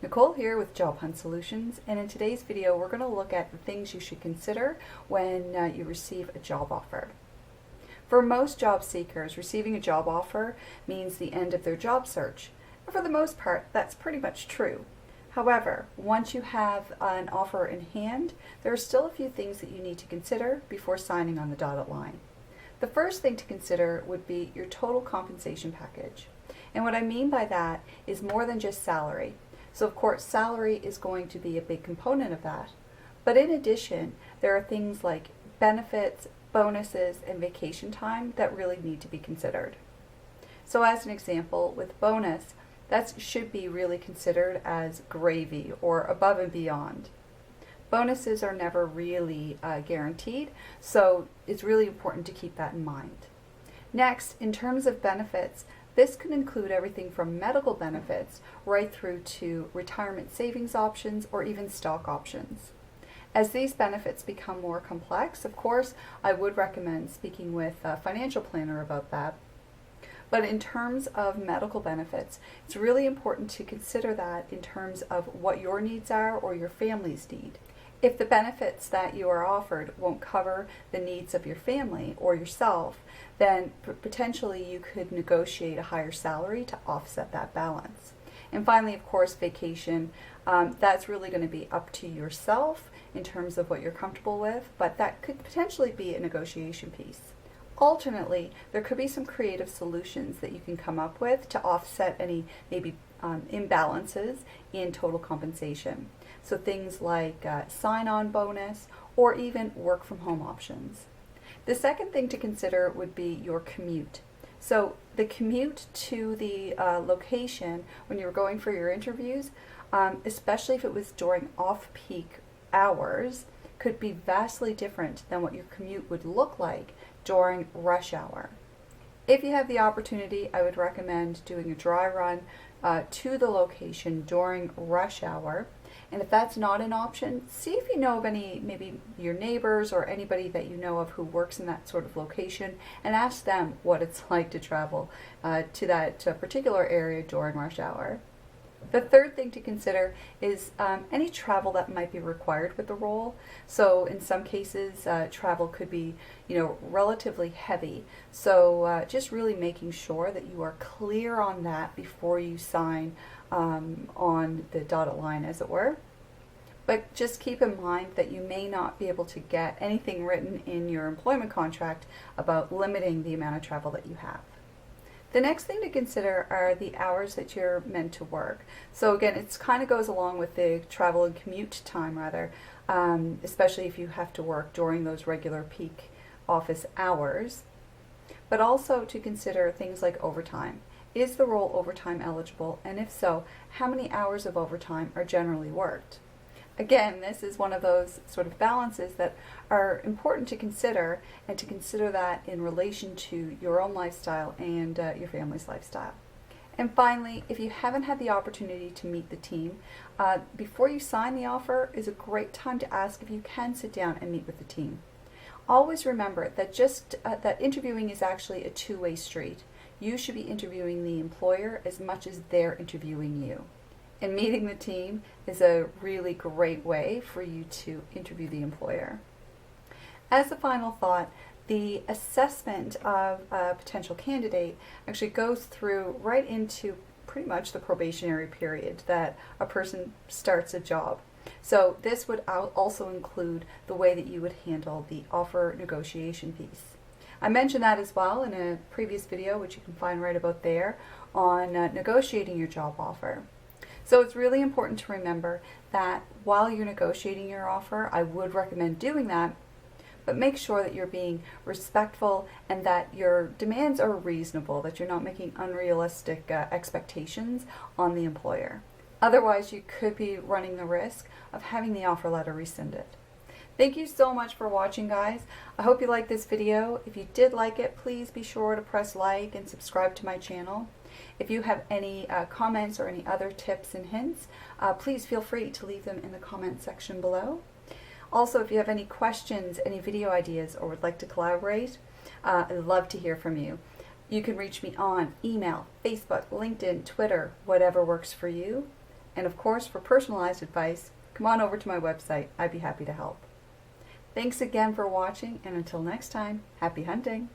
Nicole here with Job Hunt Solutions, and in today's video we're going to look at the things you should consider when you receive a job offer. For most job seekers, receiving a job offer means the end of their job search, and for the most part that's pretty much true. However, once you have an offer in hand, there are still a few things that you need to consider before signing on the dotted line. The first thing to consider would be your total compensation package. And what I mean by that is more than just salary. So of course, salary is going to be a big component of that. But in addition, there are things like benefits, bonuses, and vacation time that really need to be considered. So as an example, with bonus, that should be really considered as gravy or above and beyond. Bonuses are never really guaranteed, so it's really important to keep that in mind. Next, in terms of benefits, this could include everything from medical benefits right through to retirement savings options or even stock options. As these benefits become more complex, of course, I would recommend speaking with a financial planner about that. But in terms of medical benefits, it's really important to consider that in terms of what your needs are or your family's need. If the benefits that you are offered won't cover the needs of your family or yourself, then potentially you could negotiate a higher salary to offset that balance. And finally, of course, vacation. That's really going to be up to yourself in terms of what you're comfortable with, but that could potentially be a negotiation piece. Alternately, there could be some creative solutions that you can come up with to offset any maybe imbalances in total compensation. So things like sign-on bonus or even work from home options. The second thing to consider would be your commute. So the commute to the location when you're going for your interviews, especially if it was during off-peak hours, could be vastly different than what your commute would look like during rush hour. If you have the opportunity, I would recommend doing a dry run to the location during rush hour. And if that's not an option, see if you know of any, maybe your neighbors or anybody that you know of who works in that sort of location, and ask them what it's like to travel to that particular area during rush hour. The third thing to consider is any travel that might be required with the role. So in some cases, travel could be, relatively heavy. So just really making sure that you are clear on that before you sign on the dotted line, as it were. But just keep in mind that you may not be able to get anything written in your employment contract about limiting the amount of travel that you have. The next thing to consider are the hours that you're meant to work. So again, it kind of goes along with the travel and commute time rather, especially if you have to work during those regular peak office hours. But also to consider things like overtime. Is the role overtime eligible? And if so, how many hours of overtime are generally worked? Again, this is one of those sort of balances that are important to consider, and to consider that in relation to your own lifestyle and your family's lifestyle. And finally, if you haven't had the opportunity to meet the team, before you sign the offer is a great time to ask if you can sit down and meet with the team. Always remember that that interviewing is actually a two-way street. You should be interviewing the employer as much as they're interviewing you. And meeting the team is a really great way for you to interview the employer. As a final thought, the assessment of a potential candidate actually goes through right into pretty much the probationary period that a person starts a job. So this would also include the way that you would handle the offer negotiation piece. I mentioned that as well in a previous video, which you can find right about there, on negotiating your job offer. So it's really important to remember that while you're negotiating your offer, I would recommend doing that, but make sure that you're being respectful and that your demands are reasonable, that you're not making unrealistic expectations on the employer. Otherwise, you could be running the risk of having the offer letter rescinded. Thank you so much for watching, guys. I hope you liked this video. If you did like it, please be sure to press like and subscribe to my channel. If you have any comments or any other tips and hints, please feel free to leave them in the comment section below. Also, if you have any questions, any video ideas, or would like to collaborate, I'd love to hear from you. You can reach me on email, Facebook, LinkedIn, Twitter, whatever works for you. And of course, for personalized advice, come on over to my website. I'd be happy to help. Thanks again for watching, and until next time, happy hunting!